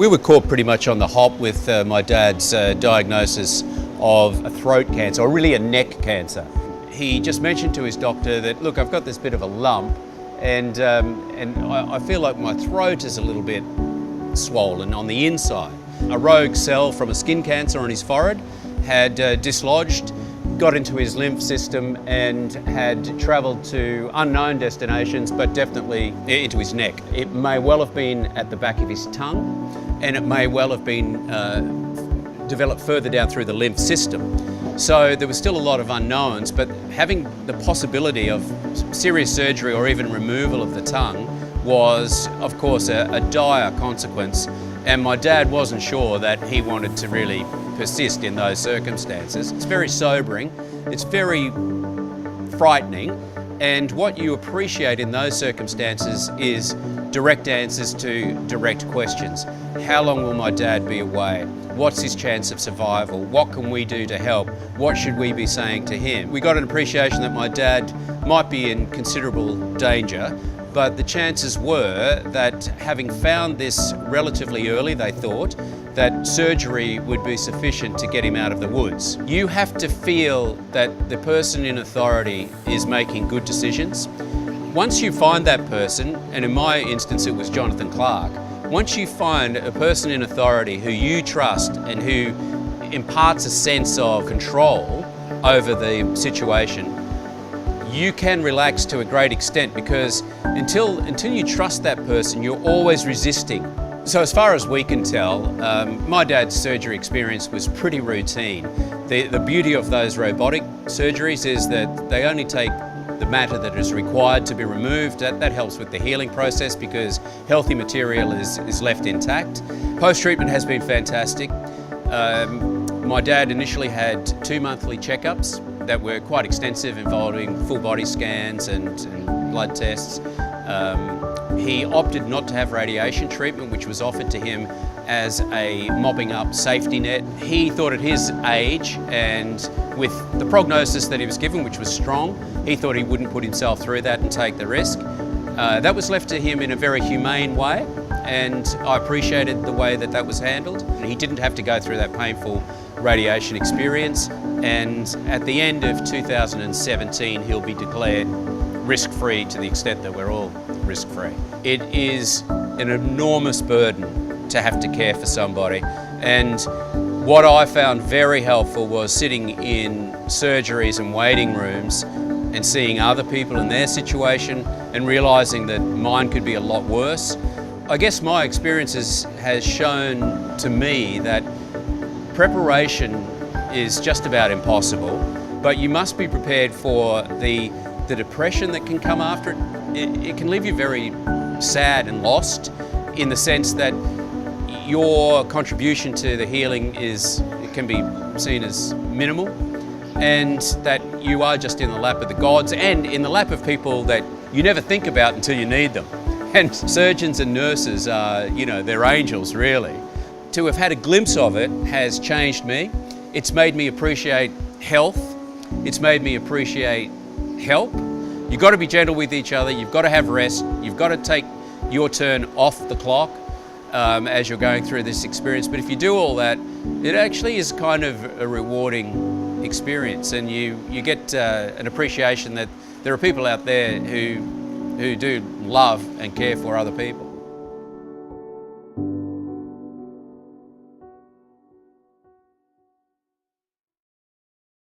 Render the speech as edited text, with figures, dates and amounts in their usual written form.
We were caught pretty much on the hop with my dad's diagnosis of a throat cancer, or really a neck cancer. He just mentioned to his doctor that, look, I've got this bit of a lump and I feel like my throat is a little bit swollen on the inside. A rogue cell from a skin cancer on his forehead had dislodged, got into his lymph system and had travelled to unknown destinations, but definitely into his neck. It may well have been at the back of his tongue, and it may well have been developed further down through the lymph system. So there was still a lot of unknowns, but having the possibility of serious surgery or even removal of the tongue was, of course, a dire consequence. And my dad wasn't sure that he wanted to really persist in those circumstances. It's very sobering, it's very frightening, and what you appreciate in those circumstances is direct answers to direct questions. How long will my dad be away? What's his chance of survival? What can we do to help? What should we be saying to him? We got an appreciation that my dad might be in considerable danger, but the chances were that, having found this relatively early, they thought, that surgery would be sufficient to get him out of the woods. You have to feel that the person in authority is making good decisions. Once you find that person, and in my instance it was Jonathan Clark, once you find a person in authority who you trust and who imparts a sense of control over the situation, you can relax to a great extent, because until you trust that person, you're always resisting. So as far as we can tell, my dad's surgery experience was pretty routine. The beauty of those robotic surgeries is that they only take the matter that is required to be removed. That helps with the healing process because healthy material is left intact. Post-treatment has been fantastic. My dad initially had 2 monthly checkups that were quite extensive, involving full body scans and blood tests. He opted not to have radiation treatment, which was offered to him as a mopping up safety net. He thought at his age, and with the prognosis that he was given, which was strong, he thought he wouldn't put himself through that and take the risk. That was left to him in a very humane way, and I appreciated the way that was handled. He didn't have to go through that painful radiation experience, and at the end of 2017 he'll be declared risk-free, to the extent that we're all risk-free. It is an enormous burden to have to care for somebody, and what I found very helpful was sitting in surgeries and waiting rooms and seeing other people in their situation and realising that mine could be a lot worse. I guess my experiences has shown to me that preparation is just about impossible, but you must be prepared for the depression that can come after it. It can leave you very sad and lost, in the sense that your contribution to the healing can be seen as minimal, and that you are just in the lap of the gods and in the lap of people that you never think about until you need them. And surgeons and nurses are, they're angels, really. To have had a glimpse of it has changed me. It's made me appreciate health. It's made me appreciate help. You've got to be gentle with each other. You've got to have rest. You've got to take your turn off the clock as you're going through this experience. But if you do all that, it actually is kind of a rewarding experience, and you get an appreciation that there are people out there who do love and care for other people.